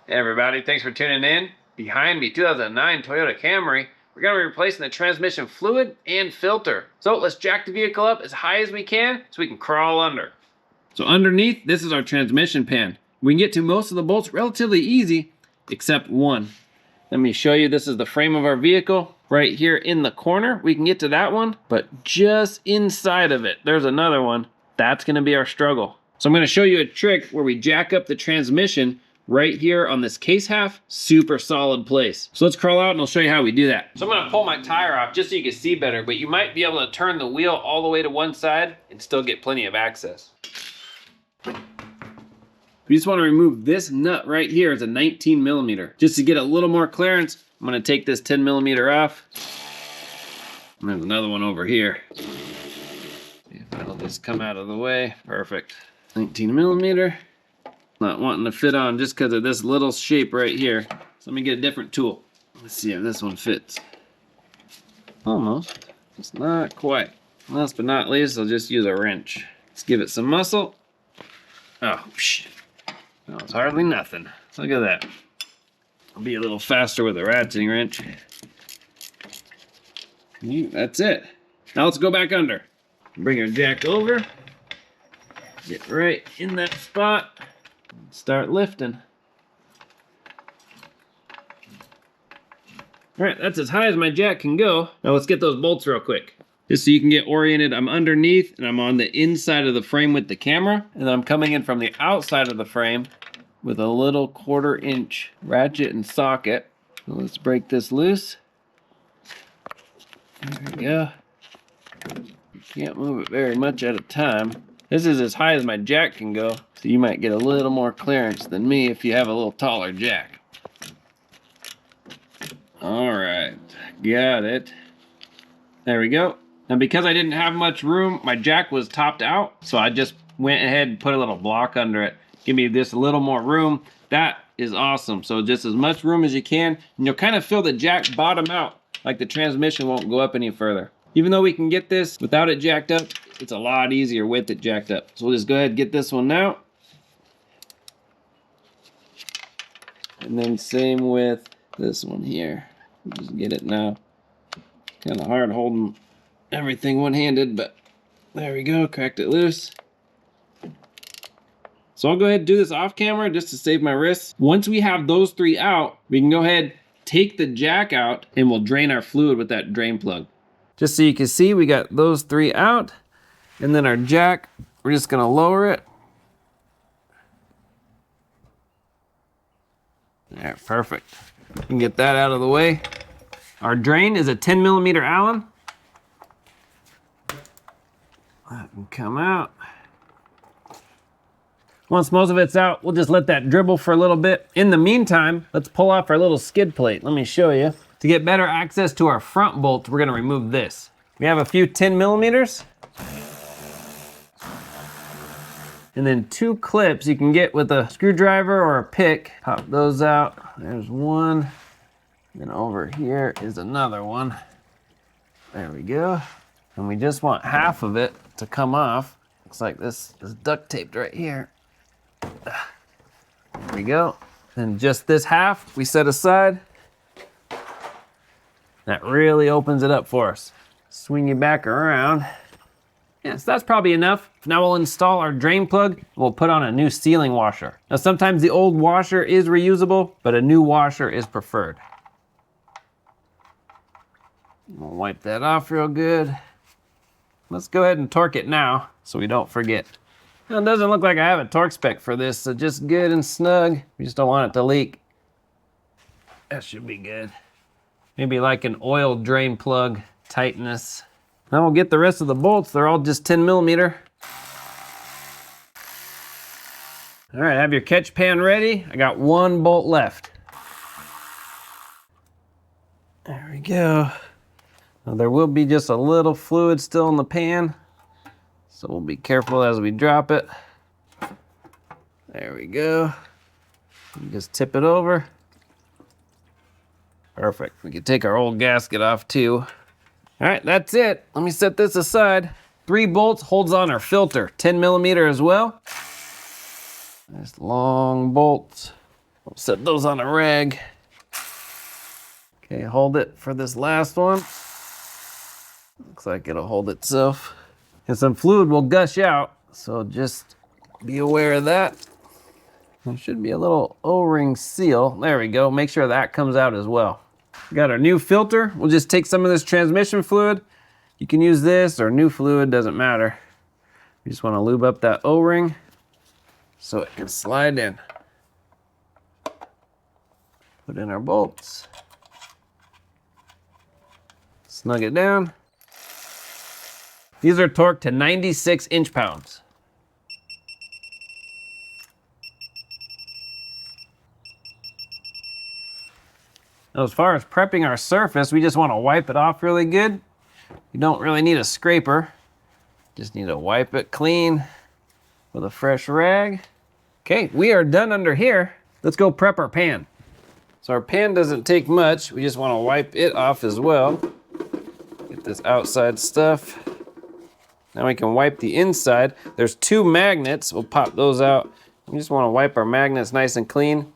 Hey everybody, thanks for tuning in. Behind me, 2009 Toyota Camry. We're going to be replacing the transmission fluid and filter. So let's jack the vehicle up as high as we can so we can crawl under. So underneath, this is our transmission pan. We can get to most of the bolts relatively easy, except one. Let me show you, this is the frame of our vehicle. Right here in the corner, we can get to that one, but just inside of it, there's another one. That's going to be our struggle. So I'm going to show you a trick where we jack up the transmission right here on this case half, super solid place. So let's crawl out and I'll show you how we do that. So I'm gonna pull my tire off just so you can see better, but you might be able to turn the wheel all the way to one side and still get plenty of access. We just wanna remove this nut right here. It's a 19 millimeter. Just to get a little more clearance, I'm gonna take this 10 millimeter off. And there's another one over here. See if that'll just come out of the way. Perfect. 19 millimeter. Not wanting to fit on just because of this little shape right here. So let me get a different tool. Let's see if this one fits. Almost, it's not quite. Last but not least, I'll just use a wrench. Let's give it some muscle. Oh, psh. No, it's hardly nothing. Look at that. I'll be a little faster with a ratcheting wrench. That's it. Now let's go back under. Bring our jack over. Get right in that spot. Start lifting. All right, that's as high as my jack can go. Now let's get those bolts real quick. Just so you can get oriented, I'm underneath and I'm on the inside of the frame with the camera, and then I'm coming in from the outside of the frame with a little 1/4 inch ratchet and socket. So let's break this loose. There we go. You can't move it very much at a time. This is as high as my jack can go, so you might get a little more clearance than me if you have a little taller jack. All right, got it. There we go. Now because I didn't have much room, my jack was topped out, so I just went ahead and put a little block under it. Give me just a little more room. That is awesome. So just as much room as you can, and you'll kind of feel the jack bottom out, like the transmission won't go up any further. Even though we can get this without it jacked up, it's a lot easier with it jacked up. So we'll just go ahead and get this one out. And then same with this one here. Just get it now. Kind of hard holding everything one-handed, but there we go, cracked it loose. So I'll go ahead and do this off camera just to save my wrists. Once we have those three out, we can go ahead, take the jack out, and we'll drain our fluid with that drain plug. Just so you can see, we got those three out. And then our jack, we're just gonna lower it. There, perfect. You can get that out of the way. Our drain is a 10 millimeter Allen. That can come out. Once most of it's out, we'll just let that dribble for a little bit. In the meantime, let's pull off our little skid plate. Let me show you. To get better access to our front bolts, we're gonna remove this. We have a few 10 millimeters. And then 2 clips you can get with a screwdriver or a pick. Pop those out. There's one. Then over here is another one. There we go. And we just want half of it to come off. Looks like this is duct taped right here. There we go. And just this half we set aside. That really opens it up for us. Swing you back around. Yeah, so that's probably enough. Now we'll install our drain plug and we'll put on a new sealing washer. Now sometimes the old washer is reusable, but a new washer is preferred. We'll wipe that off real good. Let's go ahead and torque it now so we don't forget. Now, it doesn't look like I have a torque spec for this, so just good and snug. We just don't want it to leak. That should be good. Maybe like an oil drain plug tightness. Now we'll get the rest of the bolts. They're all just 10 millimeter. All right, have your catch pan ready. I got 1 bolt left. There we go. Now there will be just a little fluid still in the pan, so we'll be careful as we drop it. There we go. You just tip it over. Perfect. We can take our old gasket off too. All right, that's it. Let me set this aside. 3 bolts holds on our filter, 10 millimeter as well. Nice long bolts. We'll set those on a rag. Okay, hold it for this last one. Looks like it'll hold itself. And some fluid will gush out, so just be aware of that. There should be a little O-ring seal. There we go. Make sure that comes out as well. We got our new filter. We'll just take some of this transmission fluid. You can use this or new fluid, doesn't matter. You just want to lube up that O-ring so it can slide in. Put in our bolts. Snug it down. These are torqued to 96 inch-pounds. Now, as far as prepping our surface, we just want to wipe it off really good. You don't really need a scraper. Just need to wipe it clean with a fresh rag. Okay, we are done under here. Let's go prep our pan. So our pan doesn't take much. We just want to wipe it off as well. Get this outside stuff. Now we can wipe the inside. There's 2 magnets. We'll pop those out. We just want to wipe our magnets nice and clean.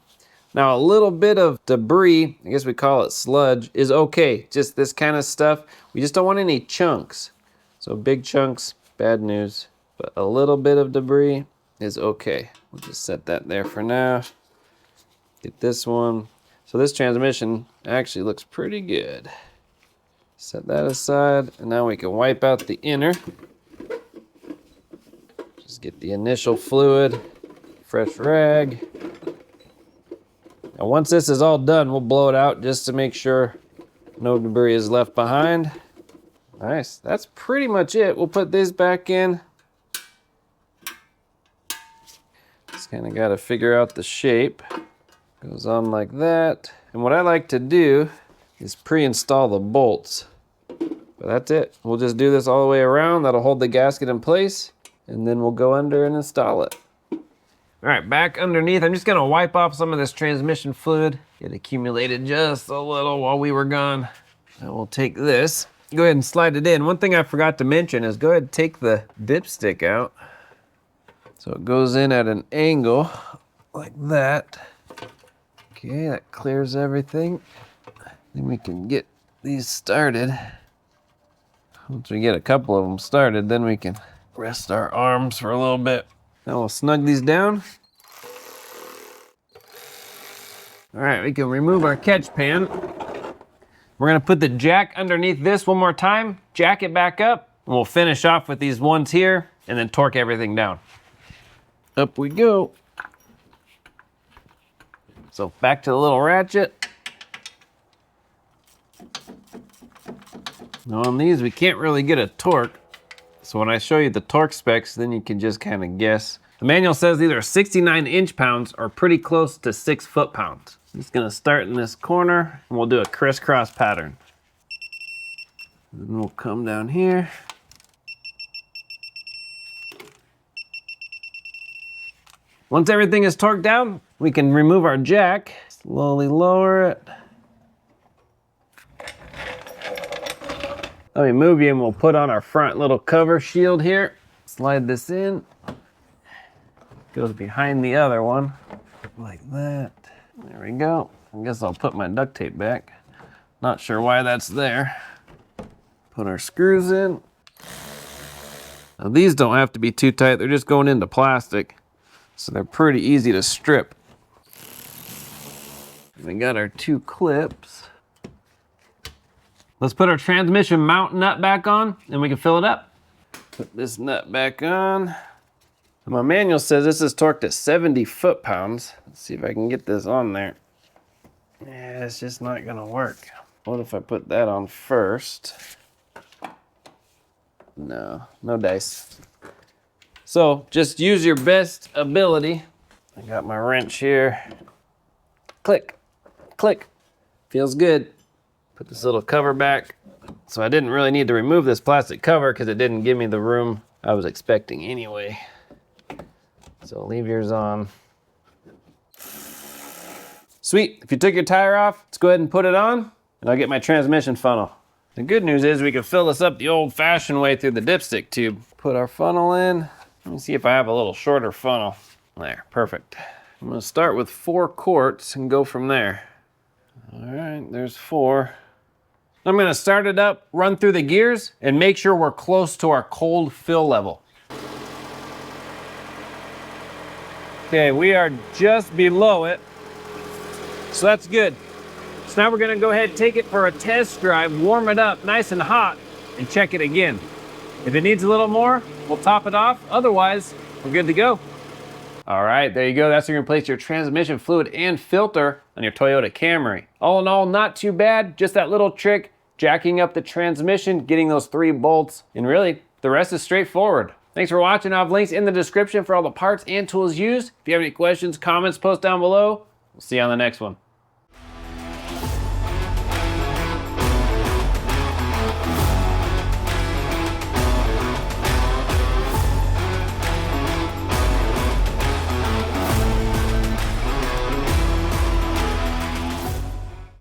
Now a little bit of debris, I guess we call it sludge, is okay. Just this kind of stuff. We just don't want any chunks. So big chunks, bad news. But a little bit of debris is okay. We'll just set that there for now. Get this one. So this transmission actually looks pretty good. Set that aside, and now we can wipe out the inner. Just get the initial fluid, fresh rag. And once this is all done, we'll blow it out just to make sure no debris is left behind. Nice, that's pretty much it. We'll put this back in. Just kind of got to figure out the shape. Goes on like that. And what I like to do is pre-install the bolts. But that's it. We'll just do this all the way around. That'll hold the gasket in place. And then we'll go under and install it. All right, back underneath, I'm just gonna wipe off some of this transmission fluid. It accumulated just a little while we were gone. And we'll take this, go ahead and slide it in. One thing I forgot to mention is go ahead and take the dipstick out. So it goes in at an angle like that. Okay, that clears everything. Then we can get these started. Once we get a couple of them started, then we can rest our arms for a little bit. Now we'll snug these down. All right, we can remove our catch pan. We're gonna put the jack underneath this one more time, jack it back up, and we'll finish off with these ones here, and then torque everything down. Up we go. So back to the little ratchet. Now on these, we can't really get a torque. So when I show you the torque specs, then you can just kind of guess. The manual says these are 69 inch-pounds or pretty close to 6 foot-pounds. I'm just gonna start in this corner and we'll do a crisscross pattern. And then we'll come down here. Once everything is torqued down, we can remove our jack. Slowly lower it. Let me move you and we'll put on our front little cover shield here. Slide this in. Goes behind the other one, like that. There we go. I guess I'll put my duct tape back. Not sure why that's there. Put our screws in. Now these don't have to be too tight. They're just going into plastic. So they're pretty easy to strip. We got our 2 clips. Let's put our transmission mount nut back on and we can fill it up. Put this nut back on. My manual says this is torqued at 70 foot-pounds. Let's see if I can get this on there. Yeah, it's just not gonna work. What if I put that on first? No, no dice. So just use your best ability. I got my wrench here. Click, click, feels good. Put this little cover back. So I didn't really need to remove this plastic cover because it didn't give me the room I was expecting anyway. So leave yours on. Sweet, if you took your tire off, let's go ahead and put it on and I'll get my transmission funnel. The good news is we can fill this up the old-fashioned way through the dipstick tube. Put our funnel in. Let me see if I have a little shorter funnel. There, perfect. I'm gonna start with 4 quarts and go from there. All right, there's 4. I'm gonna start it up, run through the gears, and make sure we're close to our cold fill level. Okay, we are just below it, so that's good. So now we're gonna go ahead and take it for a test drive, warm it up nice and hot, and check it again. If it needs a little more, we'll top it off. Otherwise, we're good to go. All right, there you go. That's where you replace your transmission fluid and filter on your Toyota Camry. All in all, not too bad. Just that little trick, jacking up the transmission, getting those 3 bolts, and really, the rest is straightforward. Thanks for watching. I'll have links in the description for all the parts and tools used. If you have any questions, comments, post down below. We'll see you on the next one.